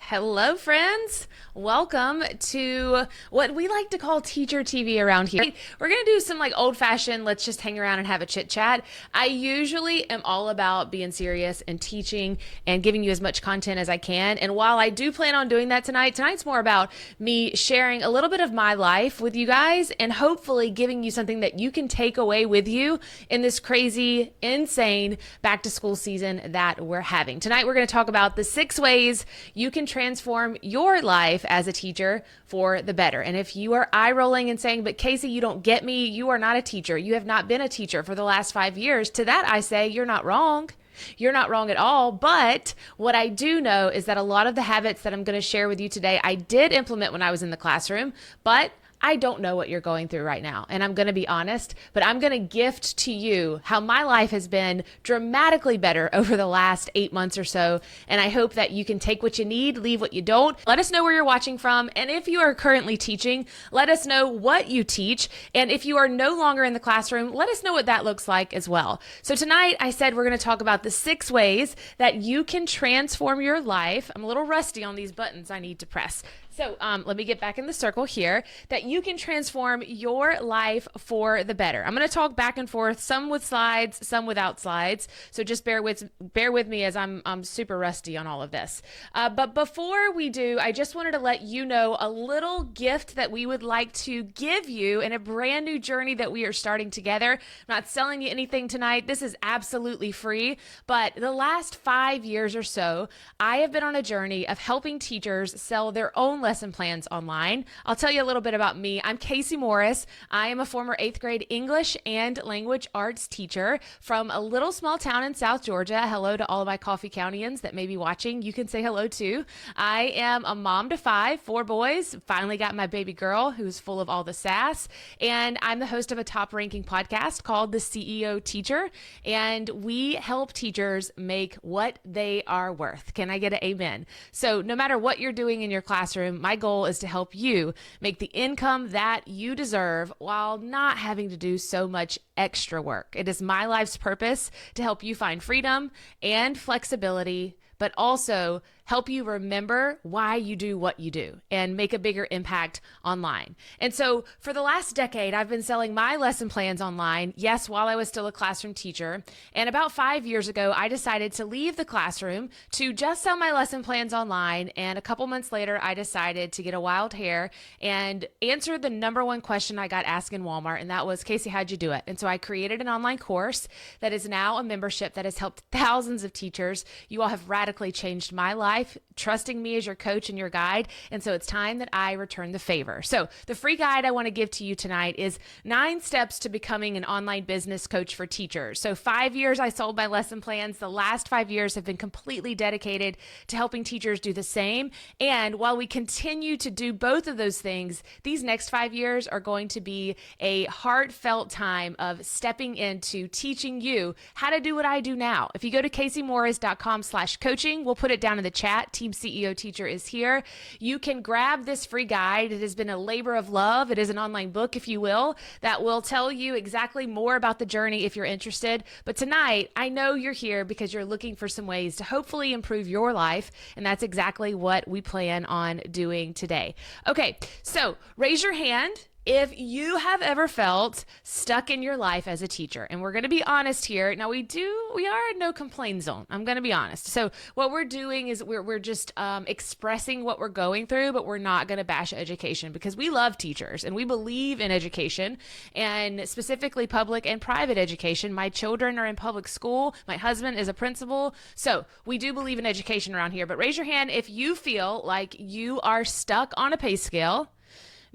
Hello, friends. Welcome to what we like to call teacher TV around here. We're going to do some like old fashioned, let's just hang around and have a chit chat. I usually am all about being serious and teaching and giving you as much content as I can. And while I do plan on doing that tonight's more about me sharing a little bit of my life with you guys and hopefully giving you something that you can take away with you in this crazy, insane back to school season that we're having. Tonight, we're going to talk about the 6 ways you can transform your life as a teacher for the better. And if you are eye rolling and saying, but Casey, you don't get me, you are not a teacher, you have not been a teacher for the last 5 years, to that I say, you're not wrong. You're not wrong at all. But what I do know is that a lot of the habits that I'm going to share with you today, I did implement when I was in the classroom, but I don't know what you're going through right now. And I'm going to be honest, but I'm going to gift to you how my life has been dramatically better over the last 8 months or so. And I hope that you can take what you need, leave what you don't. Let us know where you're watching from. And if you are currently teaching, let us know what you teach. And if you are no longer in the classroom, let us know what that looks like as well. So tonight I said we're going to talk about the 6 ways that you can transform your life. I'm a little rusty on these buttons I need to press. So let me get back in the circle here, that you can transform your life for the better. I'm going to talk back and forth, some with slides, some without slides. So just bear with me as I'm super rusty on all of this. But before we do, I just wanted to let you know a little gift that we would like to give you in a brand new journey that we are starting together. I'm not selling you anything tonight. This is absolutely free. But the last 5 years or so, I have been on a journey of helping teachers sell their own lesson plans online. I'll tell you a little bit about me. I'm Casey Morris. I am a former 8th grade English and language arts teacher from a little small town in South Georgia. Hello to all of my Coffee Countyans that may be watching. You can say hello too. I am a mom to 5, 4 boys. Finally got my baby girl who's full of all the sass. And I'm the host of a top ranking podcast called The CEO Teacher. And we help teachers make what they are worth. Can I get an amen? So no matter what you're doing in your classroom, my goal is to help you make the income that you deserve while not having to do so much extra work. It is my life's purpose to help you find freedom and flexibility, but also help you remember why you do what you do and make a bigger impact online. And so for the last decade, I've been selling my lesson plans online, yes, while I was still a classroom teacher. And about 5 years ago, I decided to leave the classroom to just sell my lesson plans online. And a couple months later, I decided to get a wild hair and answer the number one question I got asked in Walmart. And that was, Casey, how'd you do it? And so I created an online course that is now a membership that has helped thousands of teachers. You all have radically changed my life, trusting me as your coach and your guide. And so it's time that I return the favor. So the free guide I want to give to you tonight is 9 steps to becoming an online business coach for teachers. So 5 years I sold my lesson plans. The last 5 years have been completely dedicated to helping teachers do the same. And while we continue to do both of those things, these next 5 years are going to be a heartfelt time of stepping into teaching you how to do what I do now. If you go to caseymorris.com/coaching, we'll put it down in the chat. Team CEO Teacher is here. You can grab this free guide. It has been a labor of love. It is an online book, if you will, that will tell you exactly more about the journey if you're interested. But tonight, I know you're here because you're looking for some ways to hopefully improve your life. And that's exactly what we plan on doing today. Okay, so raise your hand if you have ever felt stuck in your life as a teacher. And we're going to be honest here. Now we are in no complaint zone. I'm going to be honest. So what we're doing is we're just expressing what we're going through, but we're not going to bash education because we love teachers and we believe in education, and specifically public and private education. My children are in public school. My husband is a principal. So we do believe in education around here, but raise your hand if you feel like you are stuck on a pay scale.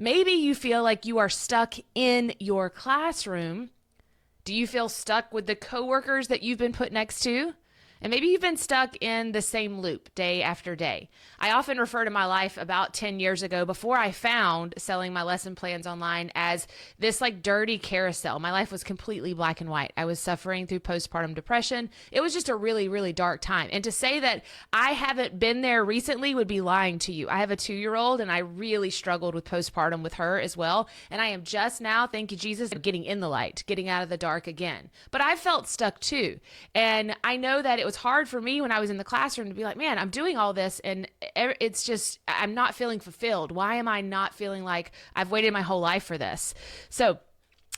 Maybe you feel like you are stuck in your classroom. Do you feel stuck with the coworkers that you've been put next to? And maybe you've been stuck in the same loop day after day. I often refer to my life about 10 years ago, before I found selling my lesson plans online, as this like dirty carousel. My life was completely black and white. I was suffering through postpartum depression. It was just a really, really dark time. And to say that I haven't been there recently would be lying to you. I have a 2-year-old and I really struggled with postpartum with her as well. And I am just now, thank you, Jesus, getting in the light, getting out of the dark again. But I felt stuck too. And I know that it was hard for me when I was in the classroom to be like, man, I'm doing all this and it's just, I'm not feeling fulfilled. Why am I not feeling like I've waited my whole life for this? So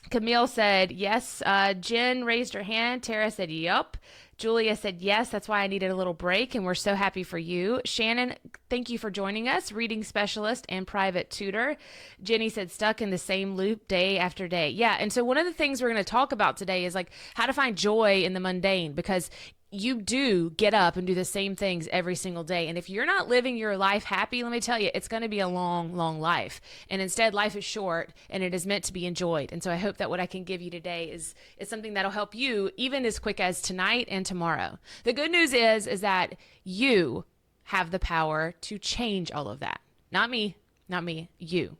Camille said, yes. Jen raised her hand. Tara said, yup. Julia said, yes, that's why I needed a little break, and we're so happy for you. Shannon, thank you for joining us, reading specialist and private tutor. Jenny said, stuck in the same loop day after day. Yeah, and so one of the things we're going to talk about today is like how to find joy in the mundane, because you do get up and do the same things every single day. And if you're not living your life happy, let me tell you, it's going to be a long, long life. And instead, life is short and it is meant to be enjoyed. And so I hope that what I can give you today is something that'll help you even as quick as tonight and tomorrow. The good news is that you have the power to change all of that. Not me, you.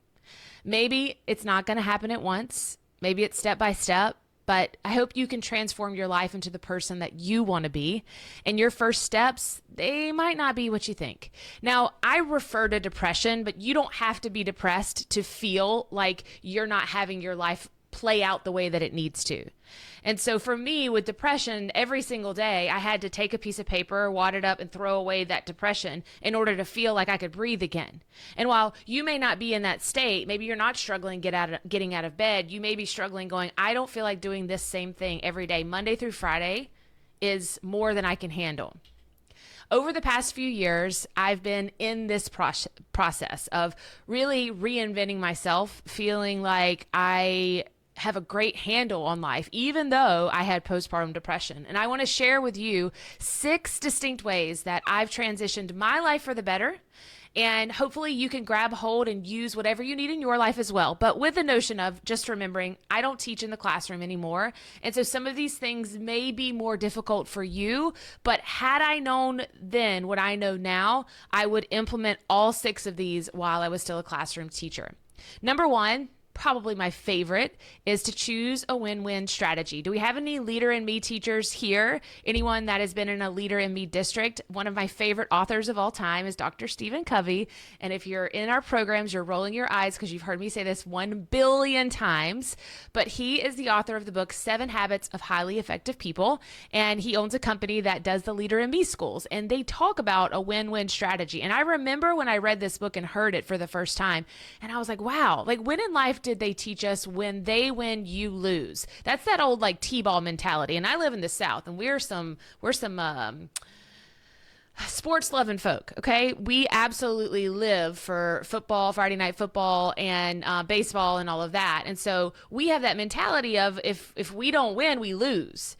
Maybe it's not going to happen at once. Maybe it's step by step. But I hope you can transform your life into the person that you want to be. And your first steps, they might not be what you think. Now, I refer to depression, but you don't have to be depressed to feel like you're not having your life play out the way that it needs to. And so for me with depression, every single day I had to take a piece of paper, wad it up and throw away that depression in order to feel like I could breathe again. And while you may not be in that state, maybe you're not struggling getting out of bed, you may be struggling going, I don't feel like doing this same thing every day. Monday through Friday is more than I can handle. Over the past few years, I've been in this process of really reinventing myself, feeling like I have a great handle on life, even though I had postpartum depression. And I want to share with you 6 distinct ways that I've transitioned my life for the better. And hopefully you can grab hold and use whatever you need in your life as well. But with the notion of just remembering, I don't teach in the classroom anymore. And so some of these things may be more difficult for you. But had I known then what I know now, I would implement all 6 of these while I was still a classroom teacher. Number 1, probably my favorite, is to choose a win-win strategy. Do we have any Leader in Me teachers here? Anyone that has been in a Leader in Me district? One of my favorite authors of all time is Dr. Stephen Covey. And if you're in our programs, you're rolling your eyes because you've heard me say this 1 billion times. But he is the author of the book 7 Habits of Highly Effective People. And he owns a company that does the Leader in Me schools. And they talk about a win-win strategy. And I remember when I read this book and heard it for the first time, and I was like, wow, like when in life did they teach us when they win, you lose? That's that old like T-ball mentality. And I live in the South, and we're some sports loving folk. Okay. We absolutely live for football, Friday night football, and baseball and all of that. And so we have that mentality of if we don't win, we lose.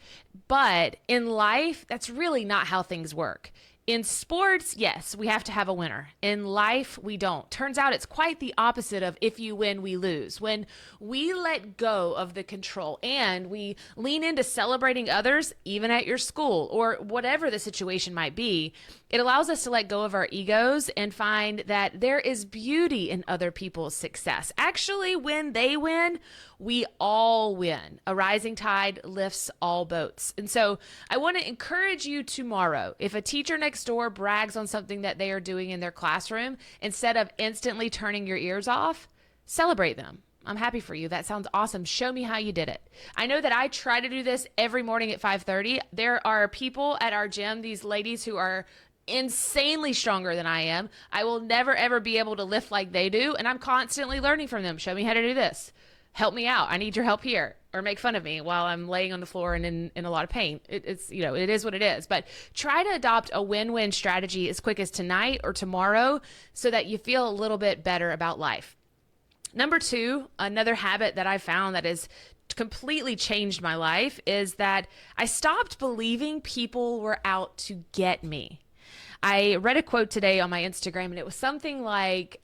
But in life, that's really not how things work. In sports, yes, we have to have a winner. In life, we don't. Turns out it's quite the opposite of if you win, we lose. When we let go of the control and we lean into celebrating others, even at your school or whatever the situation might be, it allows us to let go of our egos and find that there is beauty in other people's success. Actually, when they win, we all win. A rising tide lifts all boats. And so I want to encourage you tomorrow, if a teacher next door brags on something that they are doing in their classroom, instead of instantly turning your ears off, celebrate them. I'm happy for you. That sounds awesome. Show me how you did it. I know that I try to do this every morning at 5:30. There are people at our gym, these ladies who are insanely stronger than I am. I will never, ever be able to lift like they do. And I'm constantly learning from them. Show me how to do this. Help me out. I need your help here. Or make fun of me while I'm laying on the floor and in a lot of pain. It's, you know, it is what it is. But try to adopt a win-win strategy as quick as tonight or tomorrow so that you feel a little bit better about life. Number 2, another habit that I found that has completely changed my life is that I stopped believing people were out to get me. I read a quote today on my Instagram, and it was something like,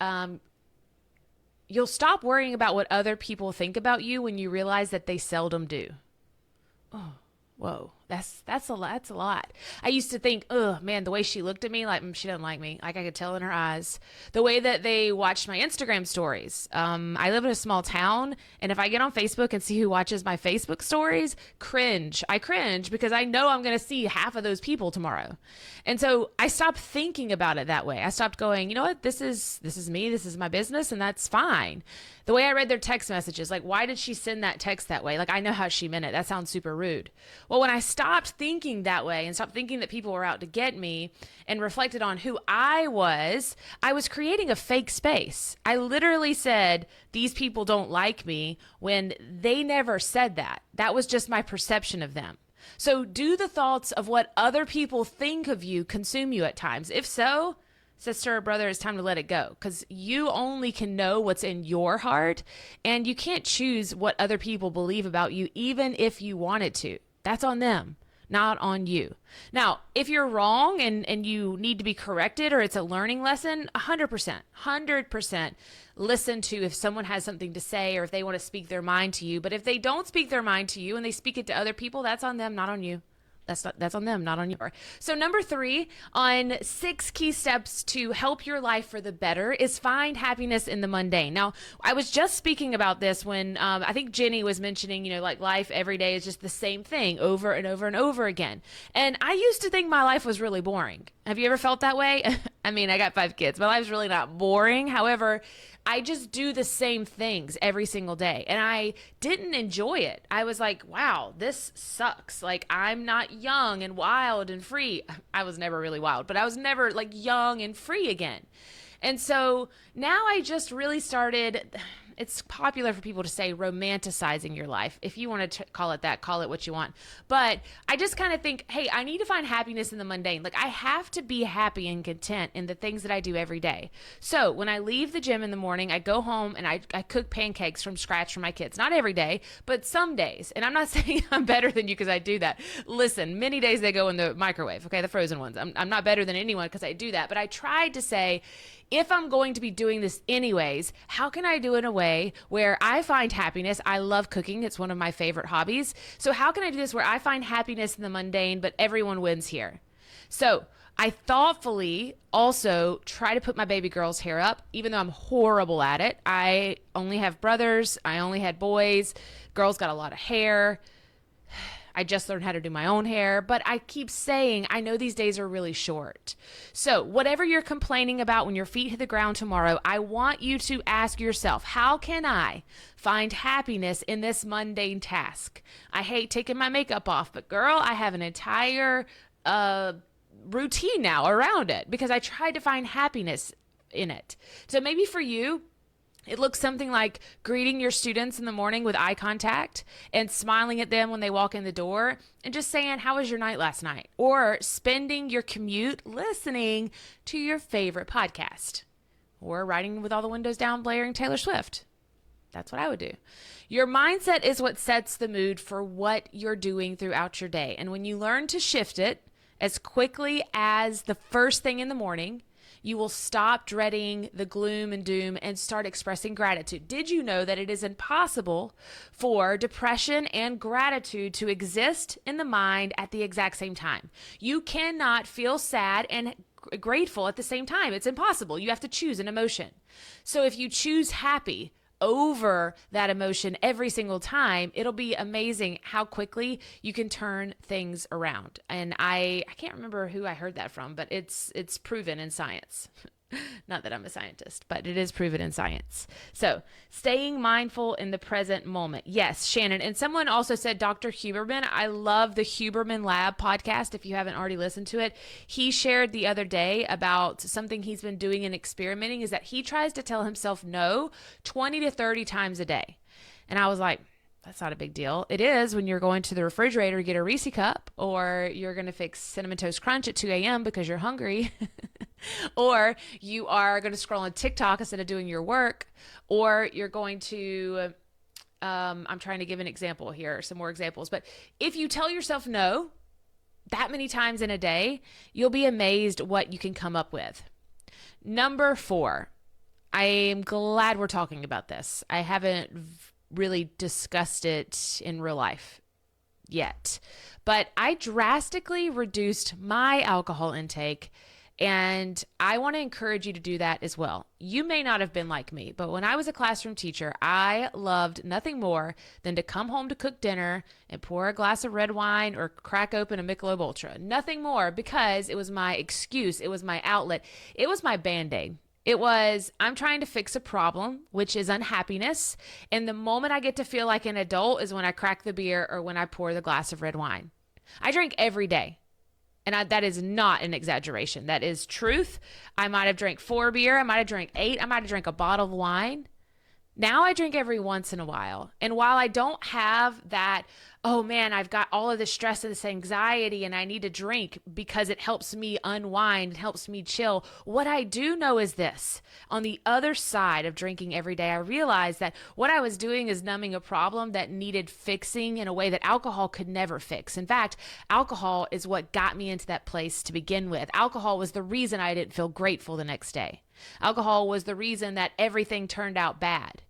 you'll stop worrying about what other people think about you when you realize that they seldom do. Oh, whoa. That's a lot. I used to think, oh man, the way she looked at me, like she doesn't like me. Like I could tell in her eyes. The way that they watched my Instagram stories. I live in a small town, and if I get on Facebook and see who watches my Facebook stories, I cringe because I know I'm going to see half of those people tomorrow. And so I stopped thinking about it that way. I stopped going, you know what, this is me, this is my business, and that's fine. The way I read their text messages, like why did she send that text that way? Like I know how she meant it. That sounds super rude. Well, when I stopped stopped thinking that way and stopped thinking that people were out to get me and reflected on who I was creating a fake space. I literally said, these people don't like me, when they never said that. That was just my perception of them. So do the thoughts of what other people think of you consume you at times? If so, sister or brother, it's time to let it go, because you only can know what's in your heart, and you can't choose what other people believe about you, even if you wanted to. That's on them, not on you. Now, if you're wrong and you need to be corrected, or it's a learning lesson, 100% listen to if someone has something to say, or if they want to speak their mind to you. But if they don't speak their mind to you and they speak it to other people, that's on them, not on you. That's on them, not on you. So number 3 on 6 key steps to help your life for the better is find happiness in the mundane. Now, I was just speaking about this when I think Jenny was mentioning, like life every day is just the same thing over and over and over again. And I used to think my life was really boring. Have you ever felt that way? I mean, I got 5 kids. My life's really not boring. However, I just do the same things every single day, and I didn't enjoy it. I was like, wow, this sucks. Like, I'm not young and wild and free. I was never really wild, but I was never like young and free again. And so now I just really started, it's popular for people to say romanticizing your life. If you want to call it that, call it what you want. But I just kind of think, hey, I need to find happiness in the mundane. Like, I have to be happy and content in the things that I do every day. So when I leave the gym in the morning, I go home and I cook pancakes from scratch for my kids. Not every day, but some days. And I'm not saying I'm better than you because I do that. Listen, many days they go in the microwave, okay, the frozen ones. I'm not better than anyone because I do that. But I tried to say, if I'm going to be doing this anyways, how can I do it in a way where I find happiness? I love cooking. It's one of my favorite hobbies. So how can I do this where I find happiness in the mundane, but everyone wins here? So I thoughtfully also try to put my baby girl's hair up, even though I'm horrible at it. I only have brothers. I only had boys. Girls got a lot of hair. I just learned how to do my own hair, but I keep saying, I know these days are really short. So whatever you're complaining about when your feet hit the ground tomorrow, I want you to ask yourself, how can I find happiness in this mundane task? I hate taking my makeup off, but girl, I have an entire routine now around it because I tried to find happiness in it. So maybe for you, it looks something like greeting your students in the morning with eye contact and smiling at them when they walk in the door and just saying, how was your night last night? Or spending your commute listening to your favorite podcast, or riding with all the windows down blaring Taylor Swift. That's what I would do. Your mindset is what sets the mood for what you're doing throughout your day. And when you learn to shift it as quickly as the first thing in the morning, you will stop dreading the gloom and doom and start expressing gratitude. Did you know that it is impossible for depression and gratitude to exist in the mind at the exact same time? You cannot feel sad and grateful at the same time. It's impossible. You have to choose an emotion. So if you choose happy over that emotion every single time, it'll be amazing how quickly you can turn things around. And I can't remember who I heard that from, but it's proven in science. Not that I'm a scientist, but it is proven in science. So staying mindful in the present moment. Yes, Shannon. And someone also said Dr. Huberman. I love the Huberman Lab podcast. If you haven't already listened to it, he shared the other day about something he's been doing and experimenting is that he tries to tell himself no 20 to 30 times a day. And I was like, that's not a big deal. It is when you're going to the refrigerator to get a Reese cup, or you're going to fix Cinnamon Toast Crunch at 2 a.m. because you're hungry, or you are going to scroll on TikTok instead of doing your work, or you're going to, I'm trying to give an example here, some more examples. But if you tell yourself no that many times in a day, you'll be amazed what you can come up with. Number 4, I am glad we're talking about this. I haven't really discussed it in real life yet, but I drastically reduced my alcohol intake, and I want to encourage you to do that as well. You may not have been like me, but when I was a classroom teacher, I loved nothing more than to come home to cook dinner and pour a glass of red wine or crack open a Michelob Ultra. Nothing more, because it was my excuse. It was my outlet. It was my Band-Aid. It was, I'm trying to fix a problem, which is unhappiness. And the moment I get to feel like an adult is when I crack the beer or when I pour the glass of red wine. I drink every day. And that is not an exaggeration. That is truth. I might have drank 4 beer. I might have drank 8. I might have drank a bottle of wine. Now I drink every once in a while. And while I don't have that, oh man, I've got all of this stress and this anxiety and I need to drink because it helps me unwind, it helps me chill. What I do know is this. On the other side of drinking every day, I realized that what I was doing is numbing a problem that needed fixing in a way that alcohol could never fix. In fact, alcohol is what got me into that place to begin with. Alcohol was the reason I didn't feel grateful the next day. Alcohol was the reason that everything turned out bad.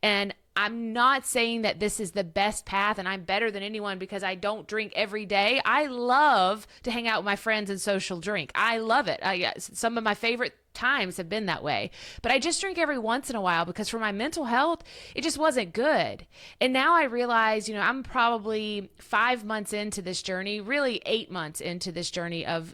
And I'm not saying that this is the best path and I'm better than anyone because I don't drink every day. I love to hang out with my friends and social drink. I love it. Some of my favorite times have been that way. But I just drink every once in a while because for my mental health, it just wasn't good. And now I realize, I'm probably 5 months into this journey, really 8 months into this journey of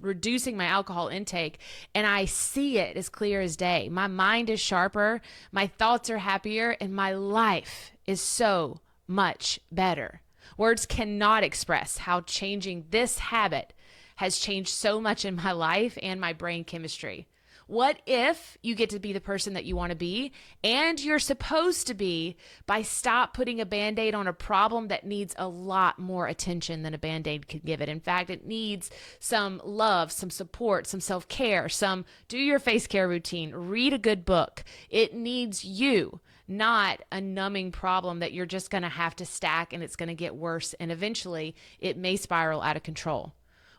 reducing my alcohol intake. And I see it as clear as day. My mind is sharper, my thoughts are happier, and my life is so much better. Words cannot express how changing this habit has changed so much in my life and my brain chemistry. What if you get to be the person that you want to be and you're supposed to be by stop putting a Band-Aid on a problem that needs a lot more attention than a Band-Aid can give it? In fact, it needs some love, some support, some self-care, some do your face care routine, read a good book. It needs you, not a numbing problem that you're just going to have to stack and it's going to get worse and eventually it may spiral out of control.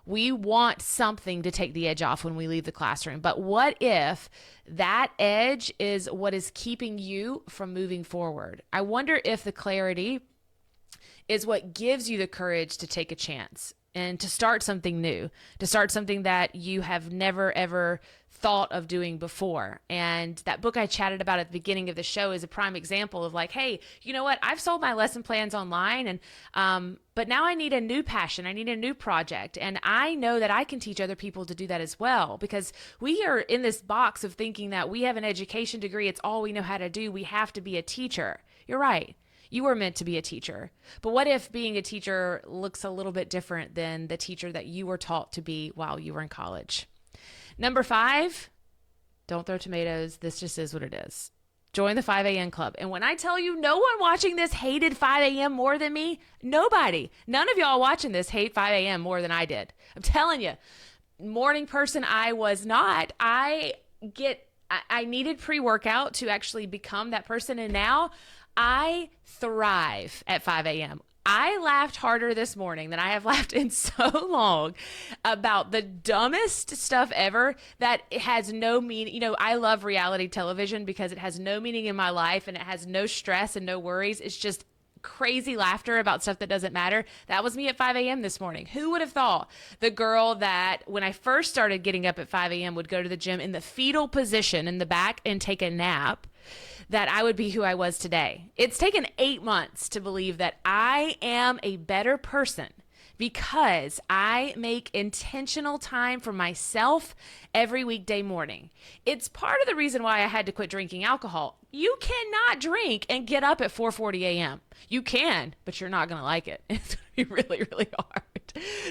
We want something to take the edge off when we leave the classroom. But what if that edge is what is keeping you from moving forward? I wonder if the clarity is what gives you the courage to take a chance and to start something new, to start something that you have never, ever thought of doing before. And that book I chatted about at the beginning of the show is a prime example of like, hey, you know what? I've sold my lesson plans online and, but now I need a new passion. I need a new project. And I know that I can teach other people to do that as well, because we are in this box of thinking that we have an education degree. It's all we know how to do. We have to be a teacher. You're right. You were meant to be a teacher. But what if being a teacher looks a little bit different than the teacher that you were taught to be while you were in college? Number 5, don't throw tomatoes. This just is what it is. Join the 5 a.m. club. And when I tell you no one watching this hated 5 a.m. more than me, nobody, none of y'all watching this hate 5 a.m. more than I did. I'm telling you, morning person I was not. I needed pre-workout to actually become that person. And now I thrive at 5 a.m. I laughed harder this morning than I have laughed in so long about the dumbest stuff ever that it has no meaning. I love reality television because it has no meaning in my life and it has no stress and no worries. It's just crazy laughter about stuff that doesn't matter. That was me at 5 a.m. this morning. Who would have thought the girl that when I first started getting up at 5 a.m. would go to the gym in the fetal position in the back and take a nap, that I would be who I was today. It's taken 8 months to believe that I am a better person because I make intentional time for myself every weekday morning. It's part of the reason why I had to quit drinking alcohol. You cannot drink and get up at 4:40 a.m. You can, but you're not going to like it. It's going to be really, really hard.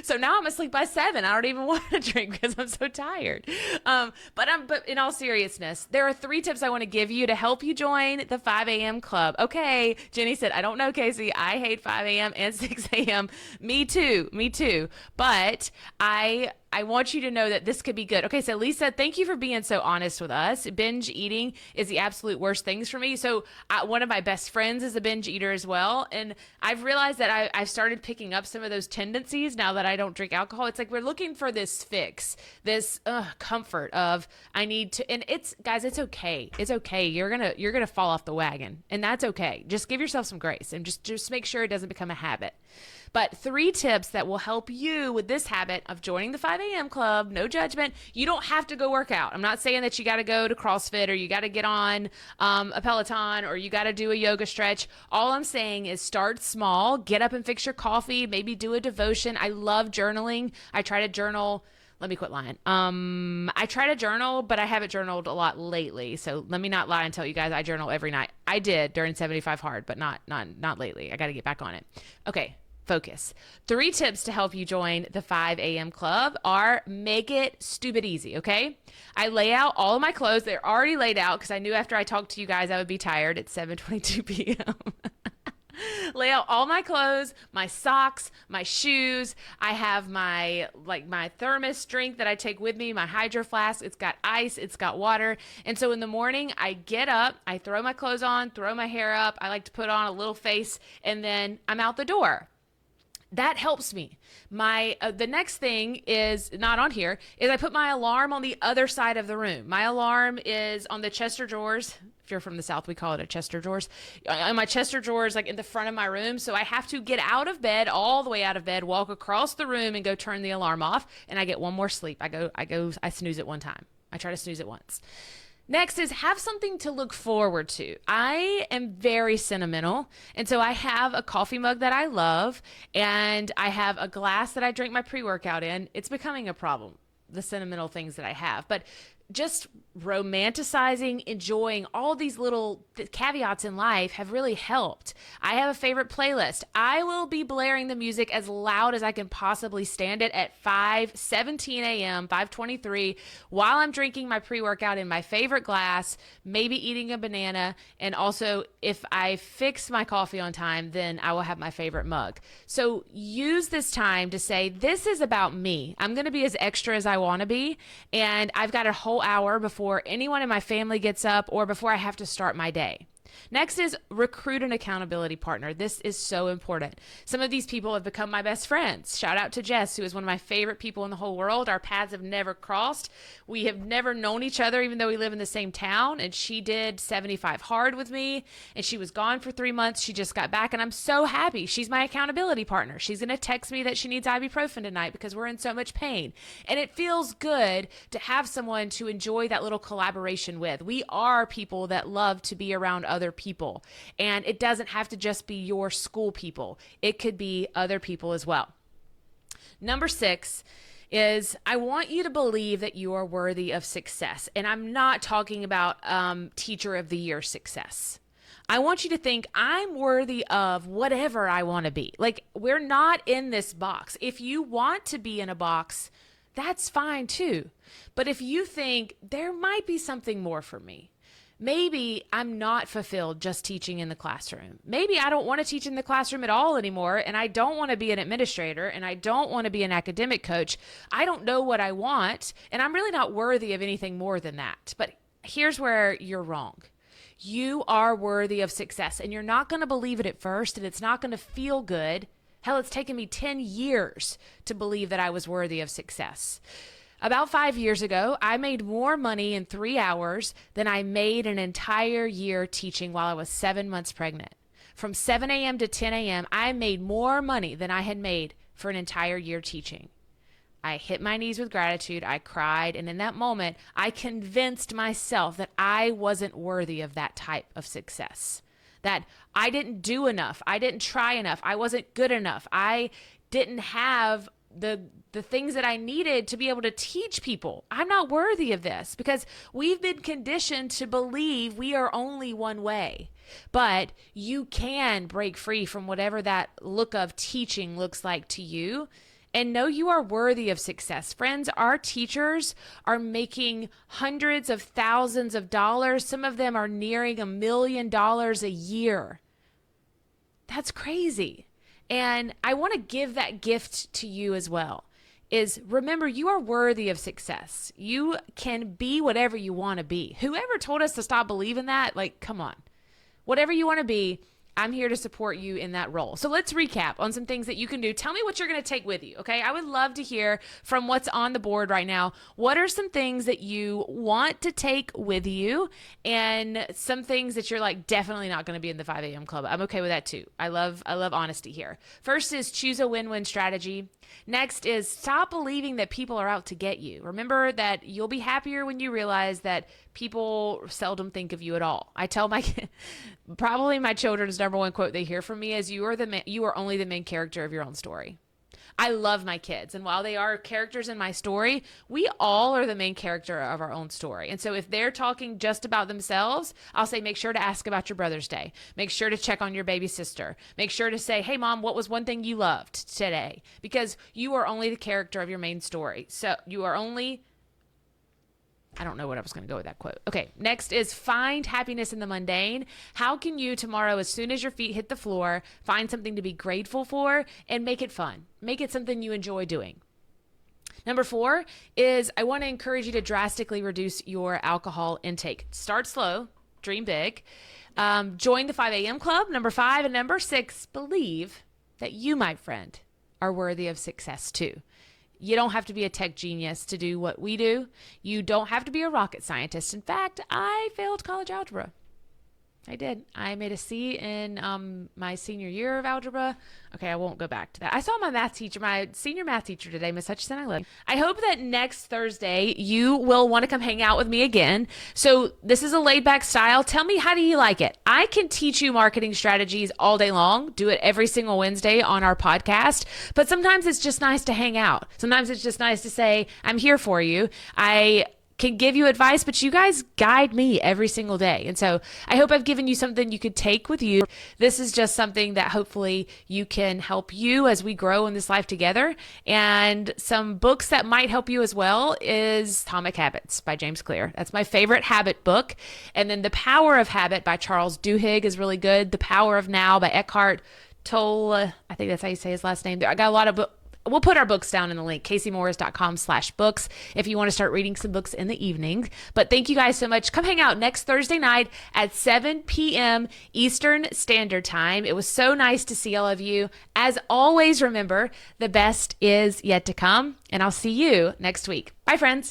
So now I'm asleep by 7. I don't even want to drink because I'm so tired. But in all seriousness, there are 3 tips I want to give you to help you join the 5 a.m. club. Okay, Jenny said, I don't know, Casey. I hate 5 a.m. and 6 a.m. Me too. But I want you to know that this could be good. Okay, so Lisa, thank you for being so honest with us. Binge eating is the absolute worst things for me. So one of my best friends is a binge eater as well. And I've realized that I've started picking up some of those tendencies now that I don't drink alcohol. It's like we're looking for this fix, this comfort of I need to, and guys, it's okay. It's okay. You're gonna fall off the wagon, and that's okay. Just give yourself some grace and just make sure it doesn't become a habit. But 3 tips that will help you with this habit of joining the 5 a.m. club, no judgment. You don't have to go work out. I'm not saying that you got to go to CrossFit or you got to get on a Peloton or you got to do a yoga stretch. All I'm saying is start small, get up and fix your coffee, maybe do a devotion. I love journaling. I try to journal. Let me quit lying. I try to journal, but I haven't journaled a lot lately. So let me not lie and tell you guys I journal every night. I did during 75 Hard, but not lately. I got to get back on it. Okay. focus. 3 tips to help you join the 5 a.m. club are make it stupid easy, okay? I lay out all of my clothes. They're already laid out because I knew after I talked to you guys I would be tired at 7:22 p.m. Lay out all my clothes, my socks, my shoes. I have my thermos drink that I take with me, my hydro flask. It's got ice, it's got water. And so in the morning, I get up, I throw my clothes on, throw my hair up. I like to put on a little face, and then I'm out the door. That helps me. The next thing is not on here is I put my alarm on the other side of the room. My alarm is on the Chester drawers. If you're from the South, we call it a Chester drawers. My Chester drawers, like in the front of my room. So I have to get out of bed, all the way out of bed, walk across the room and go turn the alarm off. And I get one more sleep. I snooze it one time. I try to snooze it once. Next is have something to look forward to. I am very sentimental. And so I have a coffee mug that I love, and I have a glass that I drink my pre-workout in. It's becoming a problem, the sentimental things that I have. But just romanticizing, enjoying all these little caveats in life have really helped. I have a favorite playlist. I will be blaring the music as loud as I can possibly stand it at 5:17 a.m., 5:23, while I'm drinking my pre-workout in my favorite glass, maybe eating a banana. And also, if I fix my coffee on time, then I will have my favorite mug. So use this time to say, this is about me. I'm going to be as extra as I want to be. And I've got a whole hour before anyone in my family gets up or before I have to start my day. Next is recruit an accountability partner. This is so important. Some of these people have become my best friends. Shout out to Jess, who is one of my favorite people in the whole world. Our paths have never crossed. We have never known each other, even though we live in the same town. And she did 75 hard with me, and she was gone for 3 months. She just got back, and I'm so happy. She's my accountability partner. She's going to text me that she needs ibuprofen tonight because we're in so much pain. And it feels good to have someone to enjoy that little collaboration with. We are people that love to be around other people, and it doesn't have to just be your school people. It could be other people as well. Number 6 is I want you to believe that you are worthy of success. And I'm not talking about teacher of the year success. I want you to think I'm worthy of whatever I want to be. Like, we're not in this box. If you want to be in a box, that's fine too. But if you think there might be something more for me, maybe I'm not fulfilled just teaching in the classroom. Maybe I don't want to teach in the classroom at all anymore, and I don't want to be an administrator, and I don't want to be an academic coach. I don't know what I want, and I'm really not worthy of anything more than that. But here's where you're wrong. You are worthy of success, and you're not going to believe it at first, and it's not going to feel good. Hell, it's taken me 10 years to believe that I was worthy of success. About 5 years ago, I made more money in 3 hours than I made an entire year teaching while I was 7 months pregnant. From 7 a.m. to 10 a.m., I made more money than I had made for an entire year teaching. I hit my knees with gratitude. I cried. And in that moment, I convinced myself that I wasn't worthy of that type of success, that I didn't do enough. I didn't try enough. I wasn't good enough. I didn't have the things that I needed to be able to teach people. I'm not worthy of this because we've been conditioned to believe we are only one way. But you can break free from whatever that look of teaching looks like to you and know you are worthy of success. Friends, our teachers are making hundreds of thousands of dollars. Some of them are nearing $1 million a year. That's crazy. And I want to give that gift to you as well. Is remember, you are worthy of success. You can be whatever you want to be. Whoever told us to stop believing that, like, come on. Whatever you want to be, I'm here to support you in that role. So let's recap on some things that you can do. Tell me what you're going to take with you, okay? I would love to hear from what's on the board right now. What are some things that you want to take with you and some things that you're like definitely not going to be in the 5 a.m. club? I'm okay with that too. I love honesty here. First is choose a win-win strategy. Next is stop believing that people are out to get you. Remember that you'll be happier when you realize that people seldom think of you at all. I tell probably my children's number one quote they hear from me is, you are only the main character of your own story. I love my kids. And while they are characters in my story, we all are the main character of our own story. And so if they're talking just about themselves, I'll say, make sure to ask about your brother's day. Make sure to check on your baby sister. Make sure to say, hey, mom, what was one thing you loved today? Because you are only the character of your main story. So you are only, I don't know what I was going to go with that quote. Okay, next is find happiness in the mundane. How can you tomorrow, as soon as your feet hit the floor, find something to be grateful for and make it fun? Make it something you enjoy doing. Number 4 is I want to encourage you to drastically reduce your alcohol intake. Start slow, dream big. Join the 5 a.m. club, number 5. And number 6, believe that you, my friend, are worthy of success too. You don't have to be a tech genius to do what we do. You don't have to be a rocket scientist. In fact, I failed college algebra. I did. I made a C in my senior year of algebra. Okay, I won't go back to that. I saw my math teacher, my senior math teacher today, Miss Hutchison. I love you. I hope that next Thursday you will want to come hang out with me again. So this is a laid back style. Tell me, how do you like it? I can teach you marketing strategies all day long. Do it every single Wednesday on our podcast. But sometimes it's just nice to hang out. Sometimes it's just nice to say, I'm here for you. I can give you advice, but you guys guide me every single day. And so I hope I've given you something you could take with you. This is just something that hopefully you can help you as we grow in this life together. And some books that might help you as well is Atomic Habits by James Clear. That's my favorite habit book. And then The Power of Habit by Charles Duhigg is really good. The Power of Now by Eckhart Tolle. I think that's how you say his last name. I got a lot of books. We'll put our books down in the link, caseymorris.com/books, if you want to start reading some books in the evening. But thank you guys so much. Come hang out next Thursday night at 7 p.m. Eastern Standard Time. It was so nice to see all of you. As always, remember, the best is yet to come, and I'll see you next week. Bye, friends.